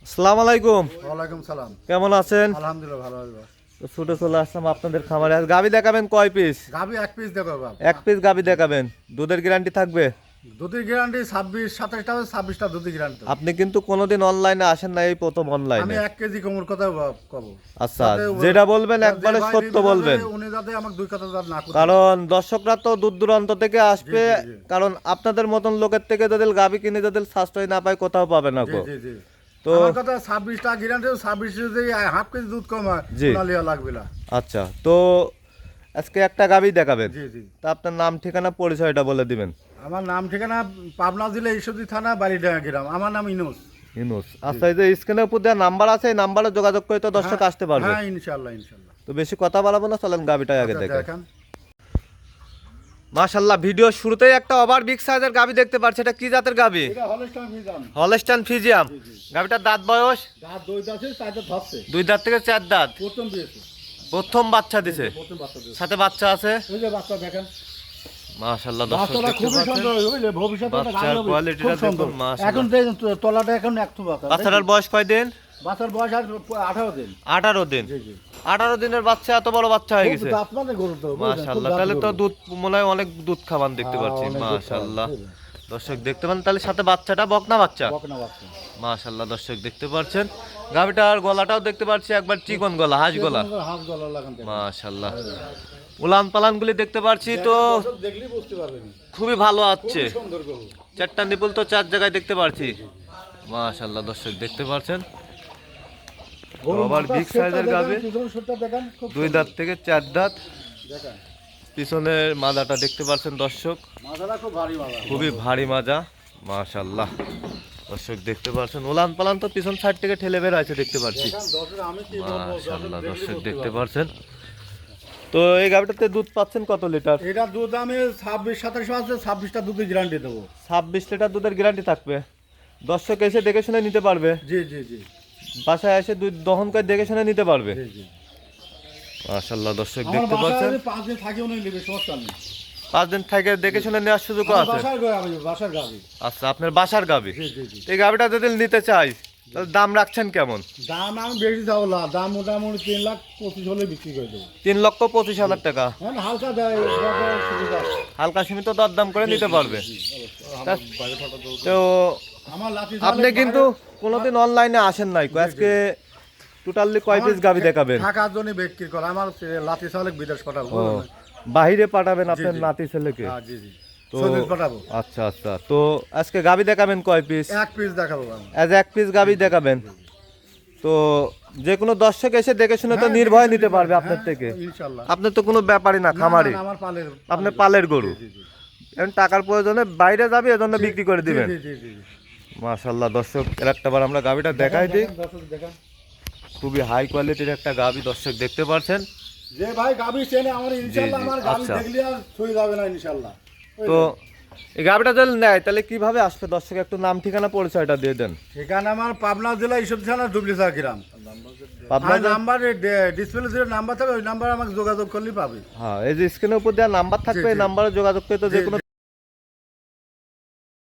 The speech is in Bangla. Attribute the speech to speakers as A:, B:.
A: আসসালামু আলাইকুম।
B: ওয়ালাইকুম সালাম।
A: কেমন আছেন?
B: আলহামদুলিল্লাহ ভালো আছি।
A: তো ছুটে চলে আসলাম আপনাদের খামারে। আজ গাবি দেখাবেন কয় পিস?
B: গাভি এক পিস দেখো বাপ।
A: এক পিস গাবি দেখাবেন। দুধের গ্যারান্টি থাকবে?
B: দুধের গ্যারান্টি 26-27টা 26টা দুধের গ্যারান্টি।
A: আপনি কিন্তু কোনোদিন অনলাইনে আসেন না, এই প্রথম
B: আমি
A: অনলাইনে।
B: 1 কেজি কোমর কথা কব।
A: আচ্ছা, যেটা বলবেন একবারে সত্য বলবেন,
B: উনি যাতে আমাকে দুই কথা না করে।
A: কারণ দর্শকরা তো দূর দূরান্ত থেকে আসবে।
B: জি, জি।
A: কারণ আপনাদের মতন লোকের থেকে যদি গাবি কিনে যদি সাশ্রয় না পায় কোথাও পাবে না
B: জি
A: গো।
B: জি জি।
A: তো
B: আমার কথা 26টা গ্যারান্টি 26 যদি হাফ কেজি দুধ কম হয়
A: জি।
B: নালিয়া লাগবে না।
A: আচ্ছা, তো আজকে একটা গাবি দেখাবেন।
B: জি জি।
A: তা আপনার নাম ঠিকানা পরিচয়টা বলে দিবেন।
B: আমার নাম ঠিকানা পাবনা জেলা ঈশ্বরদী থানা বাড়িডাঙ্গা গ্রাম। আমার নাম ইনুস।
A: ইনুস। আচ্ছা, এই যে স্ক্রিনের উপর দেওয়া নাম্বার আছে, এই নাম্বারে যোগাযোগ করে তো দর্শক আসতে পারবে।
B: হ্যাঁ ইনশাআল্লাহ ইনশাআল্লাহ।
A: তো বেশি কথা বাড়াবো না, চলেন গাবিটাই আগে
B: আচ্ছা,
A: দেখেন।
B: দেখান।
A: মাশাআল্লাহ, ভিডিও শুরুতেই একটা ওভার বিগ সাইজের গাবি দেখতে পাচ্ছি। এটা কি জাতের গাবি?
B: এটা হলস্টাইন ফ্রিজিয়ান।
A: Holstein Friesian. গাবিটার দাঁত বয়স?
B: দাঁত দুই দাঁতে চারটা ধরছে।
A: 2 দাঁত থেকে 4 দাঁত।
B: প্রথম দিয়েছে।
A: প্রথম বাচ্চা দিছে।
B: প্রথম বাচ্চা দিয়েছে।
A: সাথে বাচ্চা আছে।
B: ওই যে বাচ্চা দেখেন।
A: মাশাআল্লাহ, দর্শক
B: বাচ্চাটা
A: দেখতে
B: খুবই
A: পাচ্ছেন।
B: সুন্দর হইলে ভবিষ্যতে একটা
A: বাচ্চার
B: গাড়ি হবে।
A: কোয়ালিটিটা
B: খুব সুন্দর।
A: দেখুন, মাশাআল্লাহ।
B: এখন দেখুন তলাটা এখন একটু বাচ্চা।
A: বাচ্চাটার বয়স কয় দিন?
B: বাচ্চার বয়স আর 18 দিন।
A: 18 দিন।
B: জি জি।
A: 18 দিনের বাচ্চা এত বড় বাচ্চা হয়ে গেছে।
B: খুব দাঁত মানে গরু তো, বুঝলেন? খুব
A: মাশাআল্লাহ,
B: দাঁত
A: তাহলে তো
B: গরু।
A: দুধ মনে হয় অনেক দুধ খাবার দেখতে
B: হ্যাঁ,
A: পাচ্ছি।
B: অনেক দুধ খাওয়ান,
A: মাশাআল্লাহ,
B: বুঝলেন?
A: দর্শক দেখতে পান। তাহলে সাথে বাচ্চাটা বকনা বাচ্চা।
B: বকনা বাচ্চা।
A: মাশাআল্লাহ, দর্শক দেখতে পাচ্ছেন। গাভিটার গলাটাও দেখতে পাচ্ছি একবার চিকন গলা, হাঁস গলা।
B: হাঁস গলা লাগান দেখেন।
A: মাশাআল্লাহ, উলান পালান গুলি দেখতে পাচ্ছি তো
B: দর্শক দেখলেই বুঝতে পারবেন।
A: খুবই ভালো আছে।
B: খুব সুন্দর গরু।
A: চারটা নিপুল তো 4 জায়গায় দেখতে পাচ্ছি। মাশাআল্লাহ, দর্শক দেখতে পাচ্ছেন।
B: গরুর
A: আবার
B: মাথার
A: বিগ
B: শেপটা
A: সাইজের
B: দেখেন,
A: গাভী।
B: পিছনের শেপটা দেখেন, খুব
A: 2 দাঁত থেকে 4 দাঁত।
B: দেখেন।
A: পিছনের মাজাটা দেখতে পাচ্ছেন দর্শক,
B: মাথাটা খুব ভারী মাজা।
A: খুবই ভারী মাজা। মাশাআল্লাহ, দর্শক দেখতে পাচ্ছেন। উলান পালান তো পিছন সাইড থেকে ঠেলে বের আছে দেখতে পাচ্ছি।
B: দেখেন, দর্শক আমি কি বলবো,
A: মাশাআল্লাহ,
B: দেখলেই
A: দর্শক
B: বুঝতে
A: দেখতে
B: পারবেন।
A: পাচ্ছেন। তো এই গাভিটাতে দুধ পাচ্ছেন কত লিটার?
B: এটা দুধ আমি 26-27 আছে, 26টা দুধের গ্যারান্টি দেবো।
A: 26 লিটার দুধের গ্যারান্টি থাকবে। দর্শক এসে দেখে শুনে নিতে পারবে।
B: জি জি জি
A: বাসায় এসে দুধ দহন করে দেখে শুনে নিতে পারবে।
B: জি জি।
A: মাশাআল্লাহ, দর্শক
B: আমার
A: দেখতে
B: বাসায়
A: পাচ্ছেন।
B: যদি 5 দিন থাকে উনি নেবে, সমস্যা নেই।
A: 5 দিন থেকে দেখে শুনে নেওয়ার সুযোগও
B: আমার
A: আছে।
B: বাসার গাভী, বাসার গাভী।
A: আচ্ছা, আপনার বাসার গাভি।
B: জি জি জি।
A: এই গাভিটা যদি নিতে চাই তাহলে দাম রাখছেন কেমন?
B: দাম আমি বেশি যাবো না, দাম মোটামুটি 3,25,000 হলে বিক্রি করে দেবো।
A: 3,25,000 টাকা।
B: হ্যাঁ হালকা দেয়, দরকার সুবিধা আছে।
A: হালকা সীমিত দরদাম করে নিতে পারবে।
B: আমার বাইরে ফাটা দৌড়।
A: তো
B: আমার লাঠি
A: আপনি কিন্তু কোনোদিন অনলাইনে আসেন নাই। আজকে টোটালি কয় পিস গাভি দেখাবেন?
B: টাকার জন্য বিক্রি করে আমার লাঠি চালে বিদেশ পাঠাবো।
A: ও, বাহিরে পাঠাবেন আপনার
B: জি।
A: নাতি ছেলেকে?
B: হ্যাঁ জি জি।
A: তো
B: সৌদি পাঠাবো।
A: আচ্ছা আচ্ছা, তো আজকে গাভি দেখাবেন কয় পিস?
B: এক পিস দেখাবো আমি।
A: এজ এক পিস গাভি দেখাবেন। তো যে কোনো দর্শক এসে দেখে শুনে তো
B: হ্যাঁ,
A: নির্ভয়
B: দেখে
A: নিতে
B: শুনে
A: পারবে
B: হ্যাঁ,
A: আপনার থেকে।
B: ইনশাআল্লাহ।
A: আপনার তো কোনো ব্যাপারই না,
B: না,
A: খামারি।
B: না, আমার পালের
A: আপনি পালের গরু।
B: জি, জি,
A: এখন টাকার প্রয়োজনে বাইরে যাবে, এজন্য বিক্রি করে দিবেন।
B: জি, জি, জি, জি।
A: মাশাআল্লাহ, দর্শক এর একটাবার আমরা গাভিটা দেখাই দিই।
B: দেখেন, দর্শক দেখেন।
A: খুবই হাই কোয়ালিটির একটা গাভি, দর্শক দেখতে পাচ্ছেন।
B: যে ভাই গাবি চেনে আমার ইনশাআল্লাহ,
A: জি,
B: আমার গাবি
A: আচ্ছা।
B: দেখলে আর ছুঁয়ে যাবে না ইনশাআল্লাহ।
A: তো এই গাভিটা যদি নেয় তাহলে কিভাবে আসবে? দর্শক একটু নাম ঠিকানা পরিচয়টা দিয়ে দেন।
B: ঠিকানা আমার পাবনা জেলা ঈশ্বরদী থানা ডুবলিচা গ্রাম।
A: আপনার
B: আর নাম্বার ডিসপ্লে যে নাম্বার থাকবে ওই নাম্বার আমাকে যোগাযোগ করলেই পাবে।
A: হ্যাঁ, এই যে স্ক্রিনের উপর দেওয়া নাম্বার থাকবে,
B: জি,
A: এই
B: জি।
A: নাম্বারে যোগাযোগ করে তো যে
B: জি,
A: কোনো